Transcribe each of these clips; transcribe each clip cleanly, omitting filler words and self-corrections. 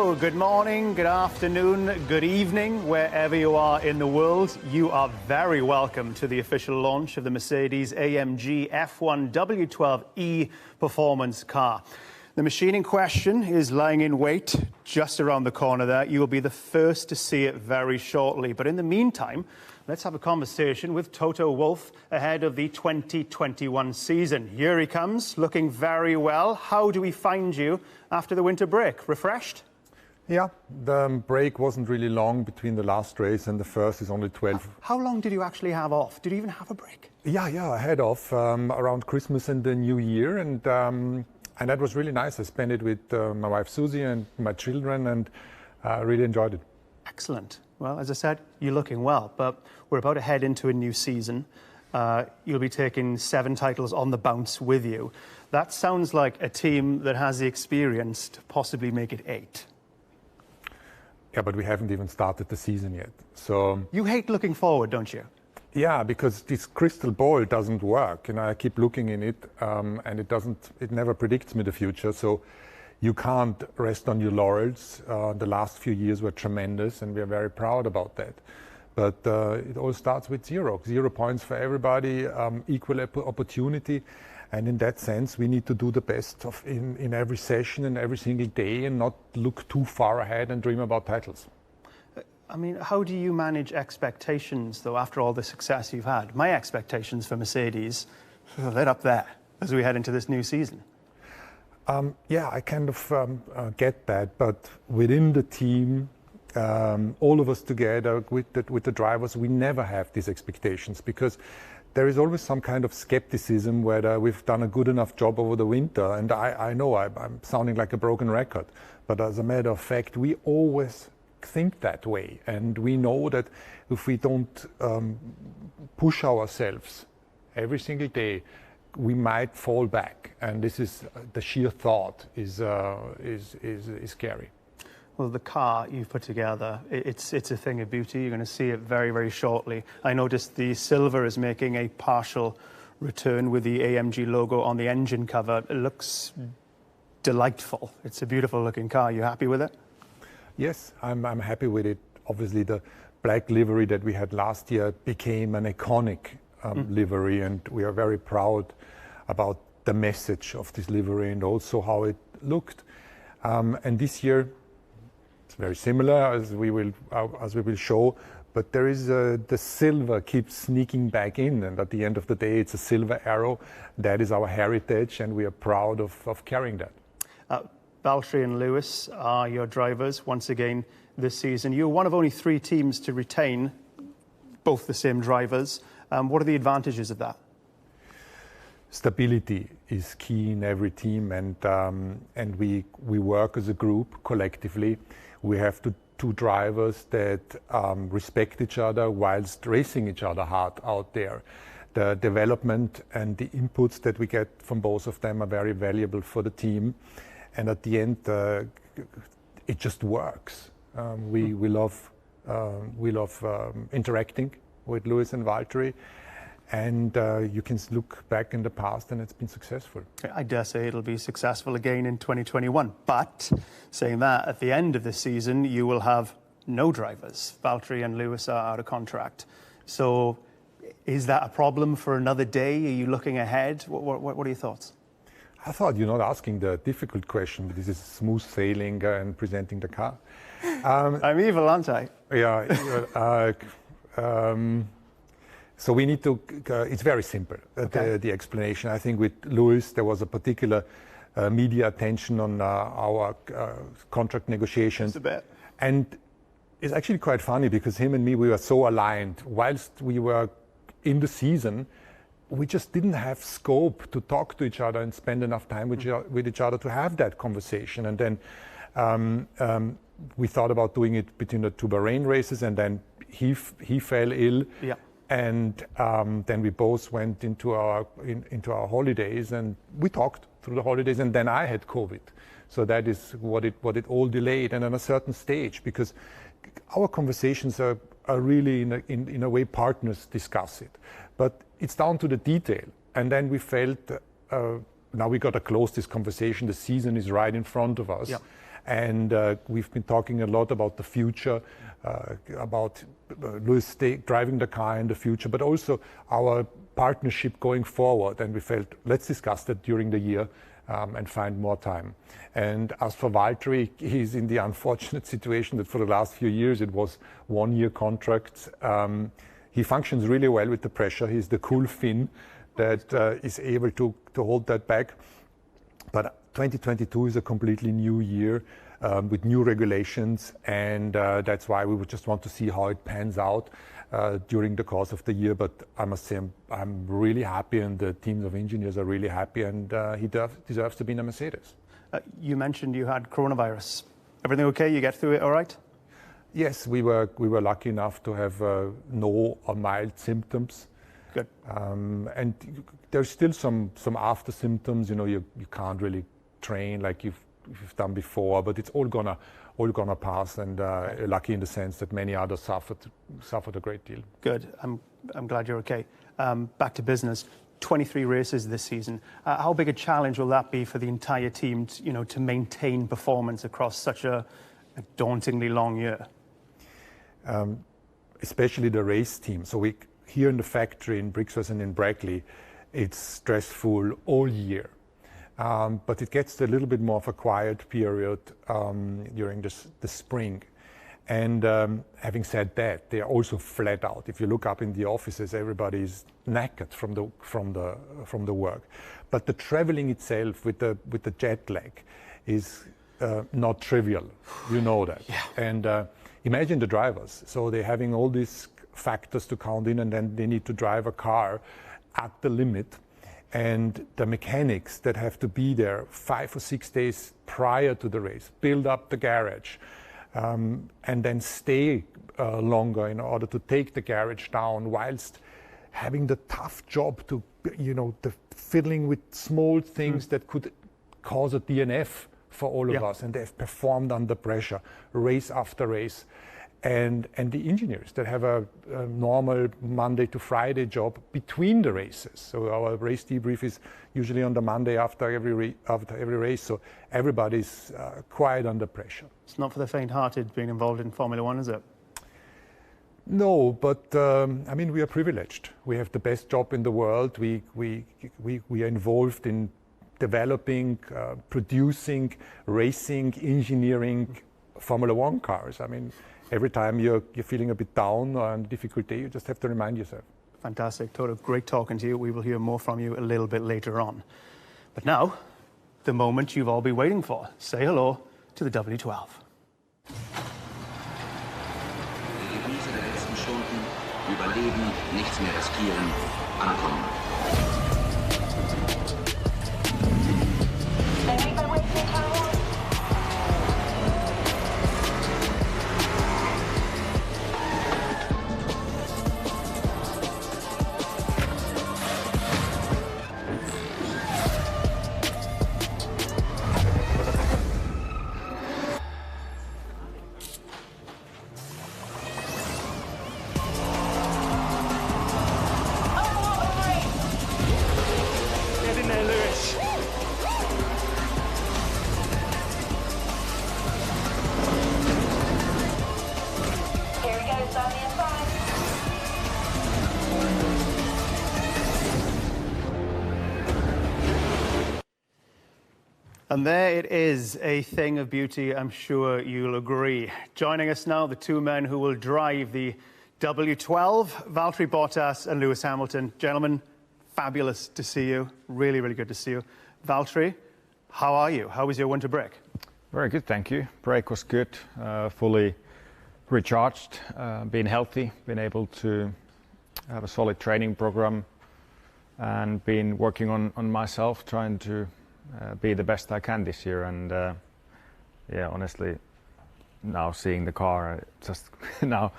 Hello, good morning, good afternoon, good evening, wherever you are in the world. You are very welcome to the official launch of the Mercedes-AMG F1 W12 performance car. The machine in question is lying in wait just around the corner there. You will be the first to see it very shortly. But in the meantime, let's have a conversation with Toto Wolff ahead of the 2021 season. Here he comes, looking very well. How do we find you after the winter break? Refreshed? Yeah, the break wasn't really long between the last race and the first is only 12. How long did you actually have off? Did you even have a break? Yeah, I had off around Christmas and the New Year, and that was really nice. I spent it with my wife Susie and my children, and really enjoyed it. Excellent. Well, as I said, you're looking well, but we're about to head into a new season. You'll be taking 7 titles on the bounce with you. That sounds like a team that has the experience to possibly make it 8. Yeah, but we haven't even started the season yet. So you hate looking forward, don't you? Yeah, because this crystal ball doesn't work. You know, I keep looking in it, and it never predicts me the future. So you can't rest on your laurels. The last few years were tremendous, and we are very proud about that. But it all starts with 0 points for everybody, equal opportunity. And in that sense, we need to do the best in every session and every single day, and not look too far ahead and dream about titles. I mean, how do you manage expectations, though, after all the success you've had? My expectations for Mercedes, they're up there as we head into this new season. Yeah, I kind of get that, but within the team, all of us together with the drivers, we never have these expectations, because there is always some kind of skepticism whether we've done a good enough job over the winter. And I know I'm sounding like a broken record, but as a matter of fact, we always think that way. And we know that if we don't push ourselves every single day, we might fall back. And this is the sheer thought is scary. Well, the car you've put together, it's a thing of beauty. You're going to see it very, very shortly. I noticed the silver is making a partial return with the AMG logo on the engine cover. It looks delightful. It's a beautiful looking car. You happy with it? Yes, I'm happy with it. Obviously, the black livery that we had last year became an iconic livery, and we are very proud about the message of this livery and also how it looked. And this year, it's very similar as we will show, but there is the silver keeps sneaking back in, and at the end of the day, it's a silver arrow. That is our heritage, and we are proud of carrying that. Valtteri and Lewis are your drivers once again this season. You're one of only 3 teams to retain both the same drivers. What are the advantages of that? Stability is key in every team, and we work as a group collectively. We have 2 drivers that respect each other whilst racing each other hard out there. The development and the inputs that we get from both of them are very valuable for the team. And at the end, it just works. We love interacting with Lewis and Valtteri, and you can look back in the past, and it's been successful. I dare say it'll be successful again in 2021. But saying that, at the end of the season, you will have no drivers. Valtteri and Lewis are out of contract. So, is that a problem for another day? Are you looking ahead? What are your thoughts? I thought you're not asking the difficult question. This is smooth sailing and presenting the car. I'm evil, aren't I? Yeah. So we need to, it's very simple, okay. The explanation. I think with Lewis, there was a particular media attention on our contract negotiations. Just a bit. And it's actually quite funny, because him and me, we were so aligned. Whilst we were in the season, we just didn't have scope to talk to each other and spend enough time with each other to have that conversation. And then we thought about doing it between the 2 Bahrain races, and then he fell ill. Yeah. And then we both went into our holidays, and we talked through the holidays, and then I had COVID. So that is what it all delayed. And at a certain stage, because our conversations are really in a way partners discuss it, but it's down to the detail. And then we felt now we got to close this conversation. The season is right in front of us. Yeah. And we've been talking a lot about the future, about Lewis driving the car in the future, but also our partnership going forward. And we felt, let's discuss that during the year and find more time. And as for Valtteri, he's in the unfortunate situation that for the last few years it was 1-year contracts. He functions really well with the pressure. He's the cool Finn that is able to hold that back. But 2022 is a completely new year with new regulations, and that's why we would just want to see how it pans out during the course of the year. But I must say I'm really happy, and the teams of engineers are really happy, and he deserves to be in a Mercedes. You mentioned you had coronavirus. Everything okay? You get through it all right? Yes, we were lucky enough to have no or mild symptoms. Good. And there's still some after symptoms. You know, you can't really train like you've done before, but it's all gonna pass. And lucky in the sense that many others suffered a great deal. Good. I'm glad you're okay. Back to business. 23 races this season. How big a challenge will that be for the entire team, to maintain performance across such a dauntingly long year? Especially the race team. So here in the factory in Brixworth and in Brackley, it's stressful all year. But it gets a little bit more of a quiet period during the spring. And having said that, they are also flat out. If you look up in the offices, everybody's knackered from the work. But the traveling itself with the jet lag is not trivial. You know that. Yeah. And imagine the drivers. So they're having all these factors to count in, and then they need to drive a car at the limit. And the mechanics that have to be there 5 or 6 days prior to the race, build up the garage, and then stay longer in order to take the garage down, whilst having the tough job to, the fiddling with small things that could cause a DNF for all of us. And they've performed under pressure, race after race. And the engineers that have a normal Monday to Friday job between the races. So our race debrief is usually on the Monday after every race. So everybody's quite under pressure. It's not for the faint-hearted being involved in Formula One, is it? No, but we are privileged. We have the best job in the world. We are involved in developing, producing, racing, engineering Formula One cars. Every time you're feeling a bit down or on a difficult day, you just have to remind yourself. Fantastic, Toto. Great talking to you. We will hear more from you a little bit later on. But now, the moment you've all been waiting for. Say hello to the W12. Die Devise der letzten Stunden: Überleben, nichts mehr riskieren, ankommen. And there it is, a thing of beauty, I'm sure you'll agree. Joining us now, the two men who will drive the W12, Valtteri Bottas and Lewis Hamilton. Gentlemen, fabulous to see you. Really, really good to see you. Valtteri, how are you? How was your winter break? Very good, thank you. Break was good, fully recharged, been healthy, been able to have a solid training program, and been working on myself, trying to be the best I can this year. And honestly, now seeing the car, just now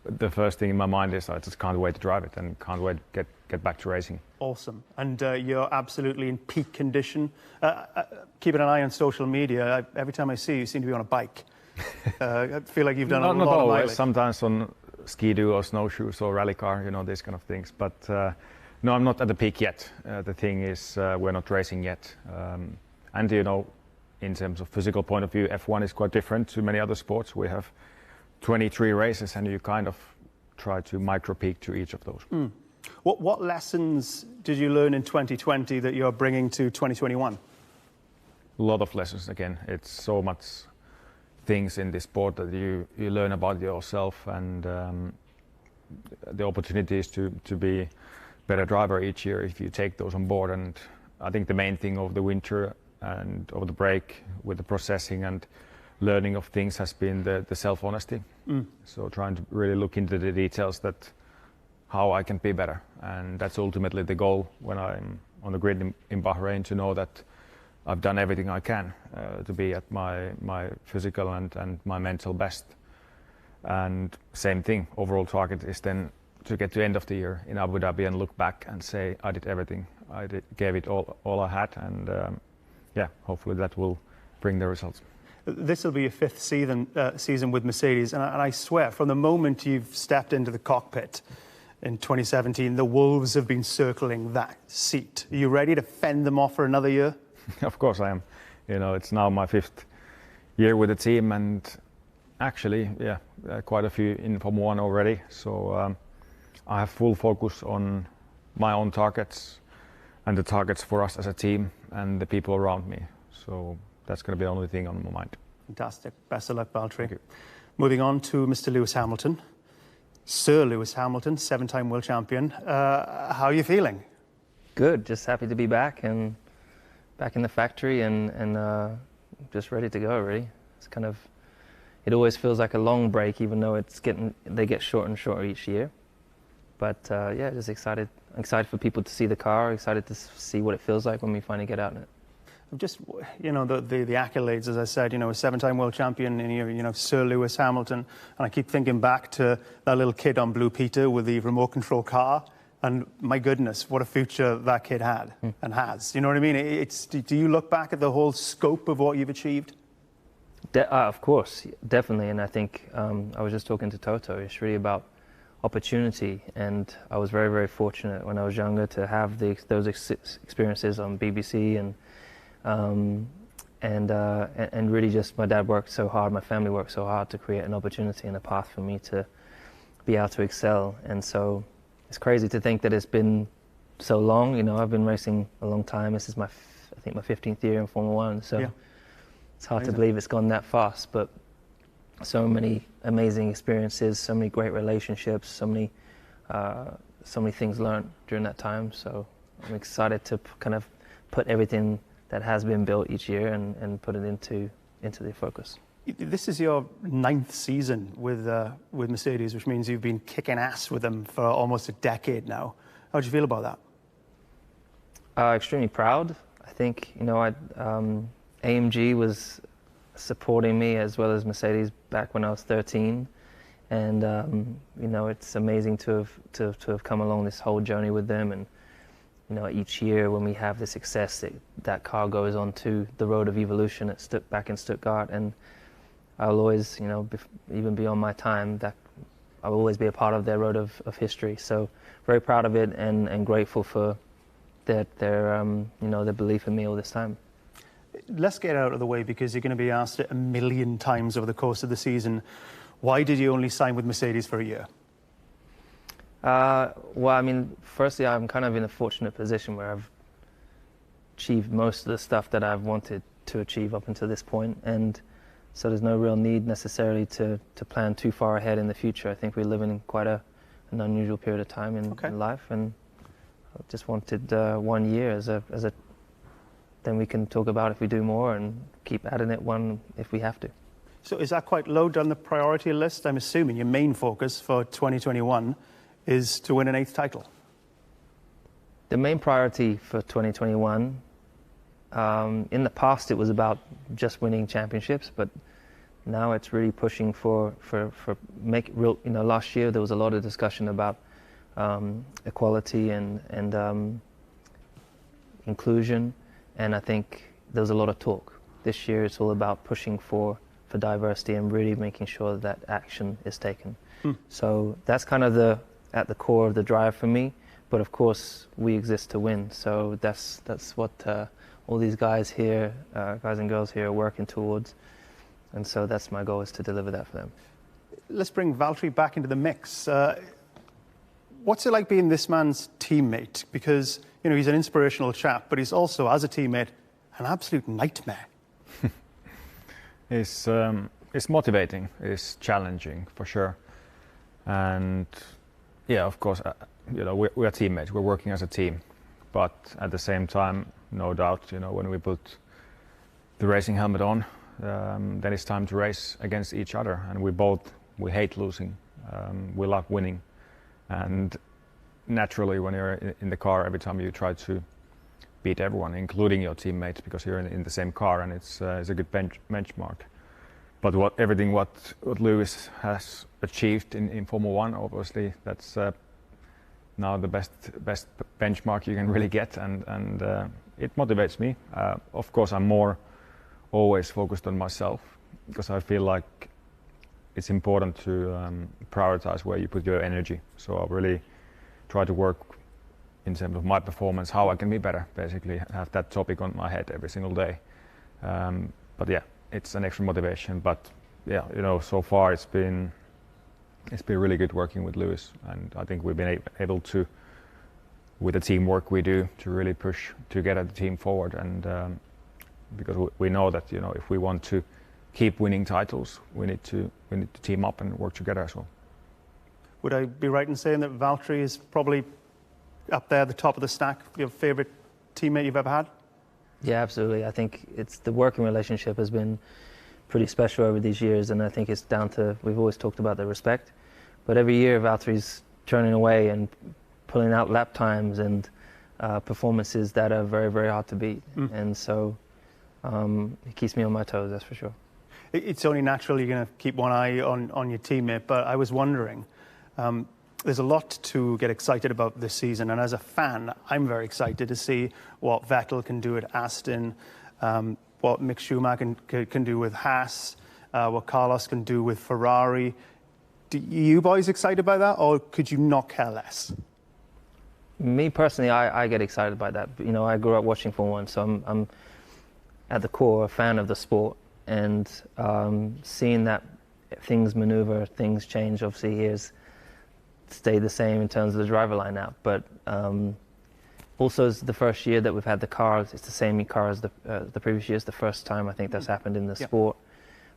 the first thing in my mind is I just can't wait to drive it and can't wait to get back to racing. Awesome. And you're absolutely in peak condition. Keeping an eye on social media, every time I see you, you seem to be on a bike. I feel like you've done a lot of mileage. Sometimes on ski-doo or snowshoes or rally car, these kind of things. But no, I'm not at the peak yet. The thing is, we're not racing yet. And in terms of physical point of view, F1 is quite different to many other sports. We have 23 races, and you kind of try to micro peak to each of those. What lessons did you learn in 2020 that you're bringing to 2021? A lot of lessons. Again, it's so much things in this sport that you learn about yourself, and the opportunities to be better driver each year if you take those on board. And I think the main thing over the winter and over the break with the processing and learning of things has been the self-honesty. So trying to really look into the details, that how I can be better. And that's ultimately the goal when I'm on the grid in Bahrain, to know that I've done everything I can to be at my physical and my mental best. And same thing, overall target is then to get to the end of the year in Abu Dhabi and look back and say, I did everything. Gave it all I had, and hopefully that will bring the results. This will be your fifth season with Mercedes, and I swear, from the moment you've stepped into the cockpit in 2017, the wolves have been circling that seat. Are you ready to fend them off for another year? Of course I am. It's now my fifth year with the team, and actually, quite a few in Formula 1 already. So I have full focus on my own targets and the targets for us as a team and the people around me. So that's going to be the only thing on my mind. Fantastic. Best of luck, Valtteri. Thank you. Moving on to Mr. Lewis Hamilton. Sir Lewis Hamilton, 7-time world champion. How are you feeling? Good. Just happy to be back and back in the factory and just ready to go, really. It's kind of, it always feels like a long break, even though they get shorter and shorter each year. But just excited for people to see the car, excited to see what it feels like when we finally get out in it. Just, the accolades, as I said, a 7-time world champion, and Sir Lewis Hamilton. And I keep thinking back to that little kid on Blue Peter with the remote control car. And my goodness, what a future that kid had and has. You know what I mean? Do you look back at the whole scope of what you've achieved? Of course, definitely. And I think I was just talking to Toto. It's really about opportunity. And I was very, very fortunate when I was younger to have those experiences on BBC and really just my dad worked so hard, my family worked so hard to create an opportunity and a path for me to be able to excel. And so it's crazy to think that it's been so long. I've been racing a long time. This is I think my 15th year in Formula 1. So it's hard to believe it's gone that fast, but so many amazing experiences, so many great relationships, so many things learned during that time. So I'm excited to kind of put everything that has been built each year and put it into the focus. This is your 9th season with Mercedes, which means you've been kicking ass with them for almost a decade now. How do you feel about that? Extremely proud. I think, AMG was supporting me as well as Mercedes back when I was 13. And, it's amazing to have come along this whole journey with them. And, each year when we have the success, that car goes on to the road of evolution back in Stuttgart. And I'll always, even beyond my time, that I'll always be a part of their road of history. So very proud of it and grateful for their belief in me all this time. Let's get out of the way, because you're going to be asked it 1 million times over the course of the season. Why did you only sign with Mercedes for a year? Firstly, I'm kind of in a fortunate position where I've achieved most of the stuff that I've wanted to achieve up until this point, and so there's no real need necessarily to plan too far ahead in the future. I think we're living in quite an unusual period of time in life, and I just wanted 1 year as a then we can talk about if we do more and keep adding it one if we have to. So is that quite low down the priority list? I'm assuming your main focus for 2021 is to win an 8th title. The main priority for 2021, in the past it was about just winning championships, but now it's really pushing for make real. Last year there was a lot of discussion about equality and inclusion, and I think there was a lot of talk. This year it's all about pushing for diversity and really making sure that action is taken. So that's kind of at the core of the drive for me. But of course we exist to win. So that's what all these guys here, guys and girls here are working towards. And so that's my goal, is to deliver that for them. Let's bring Valtteri back into the mix. What's it like being this man's teammate? Because, you know, he's an inspirational chap, but he's also, as a teammate, an absolute nightmare. It's motivating, it's challenging for sure. And yeah, of course, you know, we are teammates, we're working as a team. But at the same time, no doubt, you know, when we put the racing helmet on, then it's time to race against each other. And we hate losing, we love winning. And naturally, when you're in the car, every time you try to beat everyone, including your teammates, because you're in the same car, and it's a good benchmark. But everything what Lewis has achieved in Formula One, obviously, that's now the best benchmark you can really get, and it motivates me. Of course, I'm more always focused on myself, because I feel like it's important to prioritize where you put your energy. So I really try to work in terms of my performance, how I can be better, basically have that topic on my head every single day. But yeah, it's an extra motivation. But yeah, you know, so far it's been really good working with Lewis, and I think we've been able to, with the teamwork we do, to really push together the team forward. And because we know that, you know, if we want to keep winning titles, we need to team up and work together as well. Would I be right in saying that Valtteri is probably up there, the top of the stack, your favourite teammate you've ever had? Yeah, absolutely. I think the working relationship has been pretty special over these years, and I think it's down to, we've always talked about the respect, but every year Valtteri's turning away and pulling out lap times and performances that are very, very hard to beat. And so it keeps me on my toes, that's for sure. It's only natural you're going to keep one eye on your teammate, but I was wondering, there's a lot to get excited about this season, and as a fan, I'm very excited to see what Vettel can do at Aston, what Mick Schumacher can do with Haas, what Carlos can do with Ferrari. Are you boys excited by that, or could you not care less? Me personally, I get excited by that. You know, I grew up watching Formula One, so I'm at the core a fan of the sport, and seeing that things maneuver, things change. Obviously, here's stay the same in terms of the driver lineup, but also it's the first year that we've had the car. It's the same car as the previous year. It's the first time I think that's happened in the sport.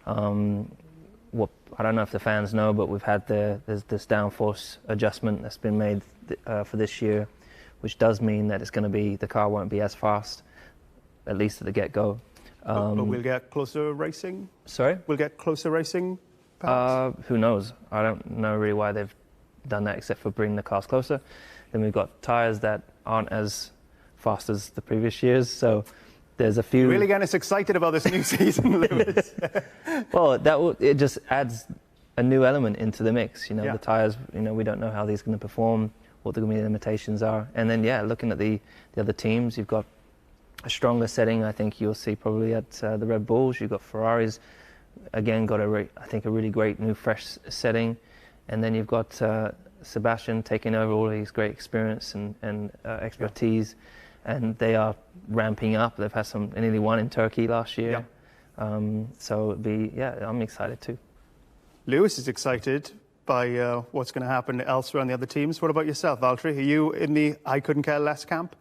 What I don't know if the fans know, but we've had there's this downforce adjustment that's been made for this year, which does mean that it's going to be, the car won't be as fast, at least at the get-go. But we'll get closer racing? Sorry? We'll get closer racing, perhaps? Who knows? I don't know really why they've done that, except for bringing the cars closer. Then we've got tyres that aren't as fast as the previous years, so there's a few... Really getting us excited about this new season, Lewis. Well, it just adds a new element into the mix. You know, the tyres, you know, we don't know how these are going to perform, what the limitations are. And then, yeah, looking at the other teams, you've got a stronger setting, I think you'll see probably at the Red Bulls. You've got Ferraris, again, got I think a really great new fresh setting. And then you've got Sebastian taking over all his great experience and expertise. And they are ramping up. They've had nearly won in Turkey last year. So I'm excited too. Lewis is excited by what's going to happen elsewhere on the other teams. What about yourself, Valtteri? Are you in the I couldn't care less camp?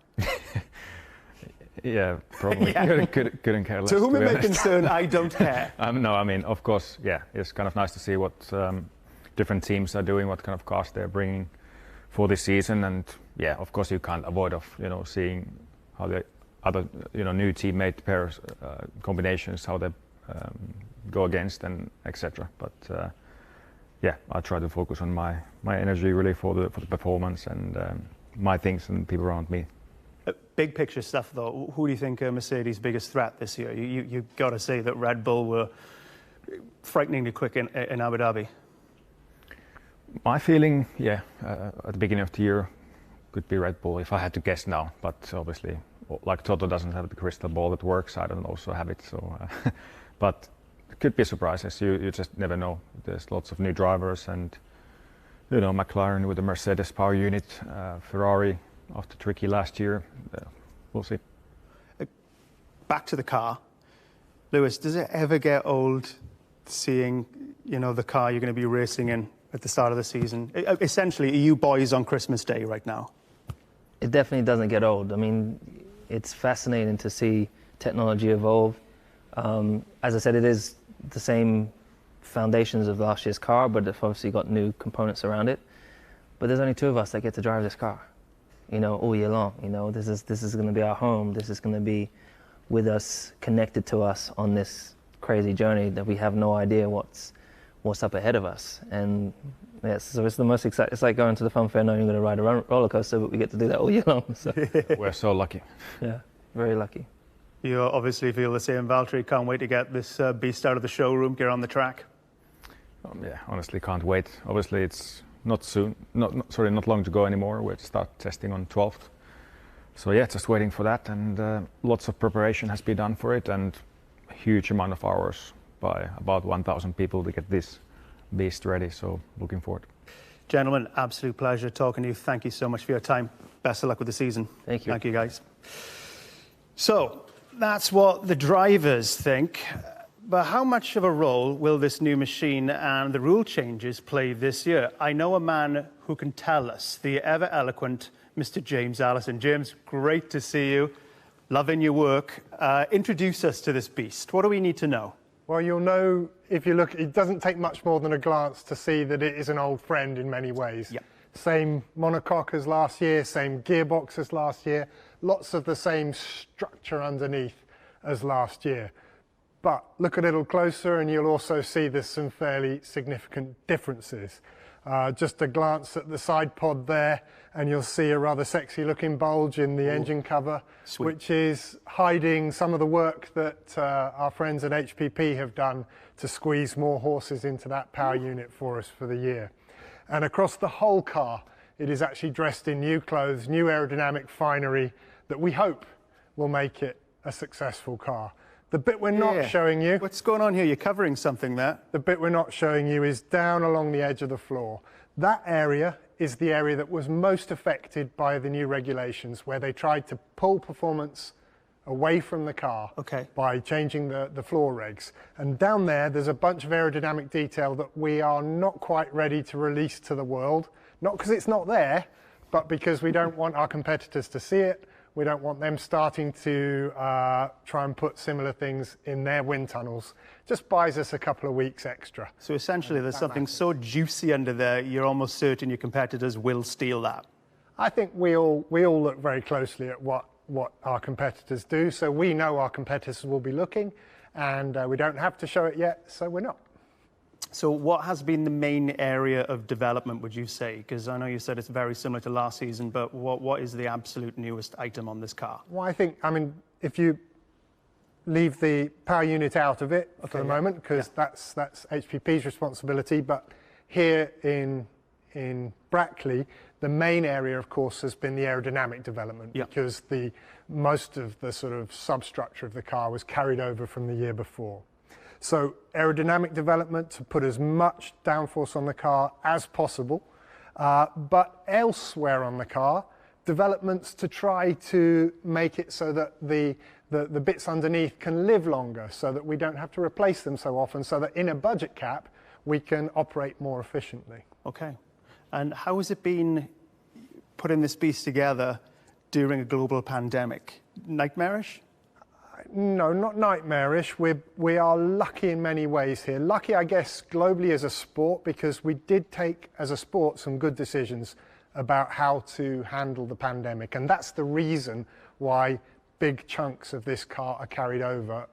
Yeah, probably. Couldn't care less. To whom it may concern, I don't care. No, I mean, of course, yeah, it's kind of nice to see what different teams are doing, what kind of cars they're bringing for this season, and yeah, of course, you can't avoid seeing how the other new teammate pairs combinations, how they go against and etc. But yeah, I try to focus on my energy really for the performance and my things and people around me. Big picture stuff though, who do you think are Mercedes' biggest threat this year? You've got to say that Red Bull were frighteningly quick in Abu Dhabi. My feeling, at the beginning of the year, could be Red Bull if I had to guess now. But obviously, like Toto doesn't have the crystal ball that works, I don't also have it. So, but it could be surprises. You just never know. There's lots of new drivers, and McLaren with the Mercedes power unit, Ferrari after tricky last year. We'll see. back to the car. Lewis, does it ever get old seeing, the car you're going to be racing in at the start of the season? Essentially, are you boys on Christmas Day right now? It definitely doesn't get old. I mean, it's fascinating to see technology evolve. As I said, it is the same foundations of last year's car, but it's obviously got new components around it. But there's only two of us that get to drive this car, all year long. This is going to be our home. This is going to be with us, connected to us on this crazy journey that we have no idea what's up ahead of us. And yes, so it's the most exciting. It's like going to the fun fair knowing you're going to ride a roller coaster, but we get to do that all year long. So. We're so lucky. Yeah, very lucky. You obviously feel the same, Valtteri. Can't wait to get this beast out of the showroom, get on the track. Yeah, honestly, can't wait. Obviously, it's not long to go anymore. We'll start testing on 12th. So yeah, just waiting for that, and lots of preparation has been done for it, and a huge amount of hours by about 1,000 people to get this beast ready. So looking forward. Gentlemen, absolute pleasure talking to you. Thank you so much for your time. Best of luck with the season. Thank you. Thank you, guys. So that's what the drivers think. But how much of a role will this new machine and the rule changes play this year? I know a man who can tell us, the ever-eloquent Mr. James Allison. James, great to see you. Loving your work. Introduce us to this beast. What do we need to know? Well, you'll know if you look, it doesn't take much more than a glance to see that it is an old friend in many ways. Yep. Same monocoque as last year, same gearbox as last year, lots of the same structure underneath as last year. But look a little closer and you'll also see there's some fairly significant differences. Just a glance at the side pod there and you'll see a rather sexy looking bulge in the engine cover, which is hiding some of the work that our friends at HPP have done to squeeze more horses into that power unit for us for the year. And across the whole car, it is actually dressed in new clothes, new aerodynamic finery that we hope will make it a successful car. The bit we're not showing you... What's going on here? You're covering something there. The bit we're not showing you is down along the edge of the floor. That area is the area that was most affected by the new regulations, where they tried to pull performance away from the car by changing the floor regs. And down there's a bunch of aerodynamic detail that we are not quite ready to release to the world. Not because it's not there, but because we don't want our competitors to see it. We don't want them starting to try and put similar things in their wind tunnels. Just buys us a couple of weeks extra. So essentially there's something so juicy under there, you're almost certain your competitors will steal that. I think we all look very closely at what our competitors do. So we know our competitors will be looking, and we don't have to show it yet, so we're not. So what has been the main area of development, would you say? Because I know you said it's very similar to last season, but what is the absolute newest item on this car? Well, I mean, if you leave the power unit out of it for the moment, because that's HPP's responsibility, but here in Brackley, the main area, of course, has been the aerodynamic development, because most of the sort of substructure of the car was carried over from the year before. So aerodynamic development to put as much downforce on the car as possible, but elsewhere on the car, developments to try to make it so that the bits underneath can live longer, so that we don't have to replace them so often, so that in a budget cap, we can operate more efficiently. Okay. And how has it been putting this beast together during a global pandemic? Nightmarish? No, not nightmarish. We are lucky in many ways here. Lucky, I guess, globally as a sport, because we did take, as a sport, some good decisions about how to handle the pandemic. And that's the reason why big chunks of this car are carried over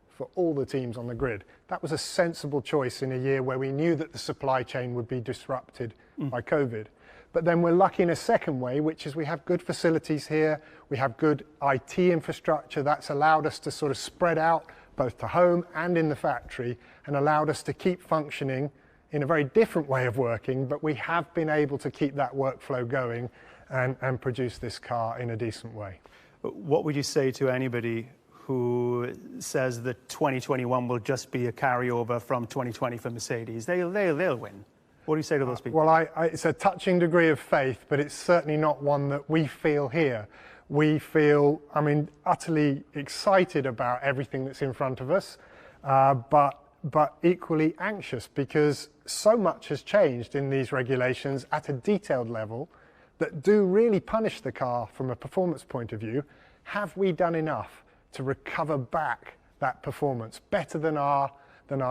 for all the teams on the grid. That was a sensible choice in a year where we knew that the supply chain would be disrupted by COVID. But then we're lucky in a second way, which is we have good facilities here, we have good IT infrastructure that's allowed us to sort of spread out both to home and in the factory, and allowed us to keep functioning in a very different way of working, but we have been able to keep that workflow going and produce this car in a decent way. What would you say to anybody who says that 2021 will just be a carryover from 2020 for Mercedes? They'll win. What do you say to those people? Well, it's a touching degree of faith, but it's certainly not one that we feel here. We feel, I mean, utterly excited about everything that's in front of us, but equally anxious because so much has changed in these regulations at a detailed level that do really punish the car from a performance point of view. Have we done enough to recover back that performance better than our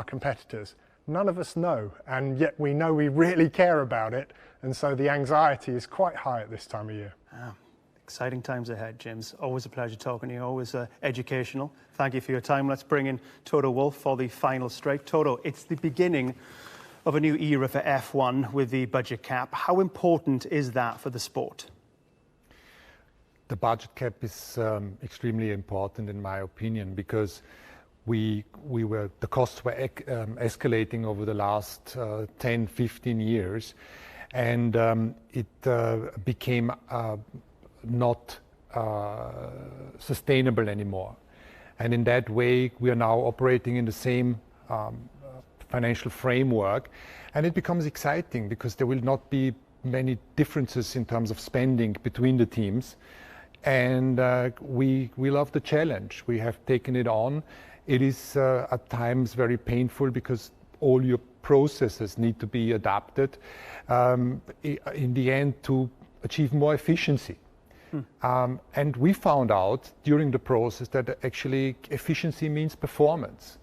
competitors? None of us know, and yet we know we really care about it, and so the anxiety is quite high at this time of year. Exciting times ahead, James. Always a pleasure talking to you, always educational. Thank you for your time. Let's bring in Toto Wolff for the final straight. Toto, it's the beginning of a new era for F1 with the budget cap. How important is that for the sport? The budget cap is extremely important in my opinion because the costs were escalating over the last 10, 15 years, and it became not sustainable anymore. And in that way, we are now operating in the same financial framework, and it becomes exciting because there will not be many differences in terms of spending between the teams. And we love the challenge. We have taken it on. It is at times very painful because all your processes need to be adapted in the end to achieve more efficiency. And we found out during the process that actually efficiency means performance.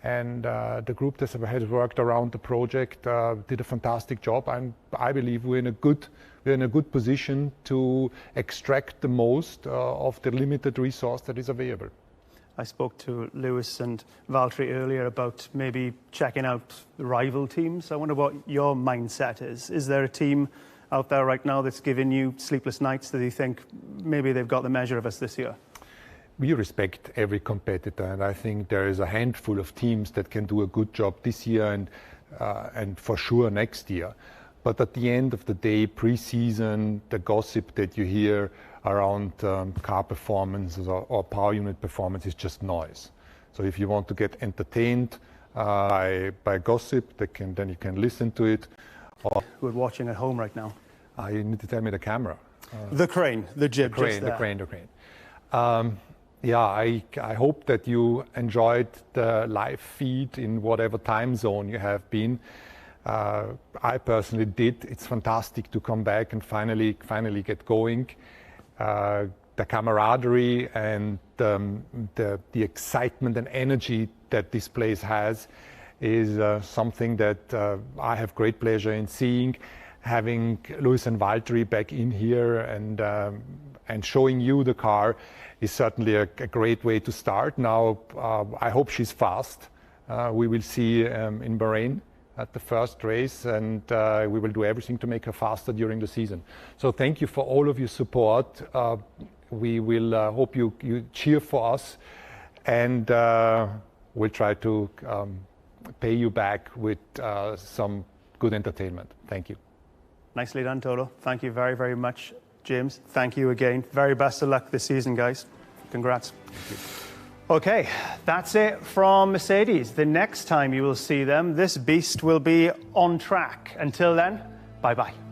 And the group that has worked around the project did a fantastic job. And I believe we're in a good position to extract the most of the limited resource that is available. I spoke to Lewis and Valtteri earlier about maybe checking out the rival teams. I wonder what your mindset is. Is there a team out there right now that's giving you sleepless nights that you think maybe they've got the measure of us this year? We respect every competitor, and I think there is a handful of teams that can do a good job this year and for sure next year. But at the end of the day, pre-season, the gossip that you hear around car performance or power unit performance is just noise. So if you want to get entertained by gossip, then you can listen to it. Who are watching at home right now? You need to tell me the camera. The crane, the jib, the crane. Yeah, I hope that you enjoyed the live feed in whatever time zone you have been. I personally did. It's fantastic to come back and finally get going. The camaraderie and the excitement and energy that this place has is something that I have great pleasure in seeing. Having Lewis and Valtteri back in here and showing you the car is certainly a great way to start. Now, I hope she's fast. We will see in Bahrain at the first race, and we will do everything to make her faster during the season. So thank you for all of your support. We will hope you cheer for us, and we'll try to pay you back with some good entertainment. Thank you. Nicely done, Toto. Thank you very, very much. James, thank you again. Very best of luck this season, guys. Congrats. Thank you. Okay, that's it from Mercedes. The next time you will see them, this beast will be on track. Until then, bye-bye.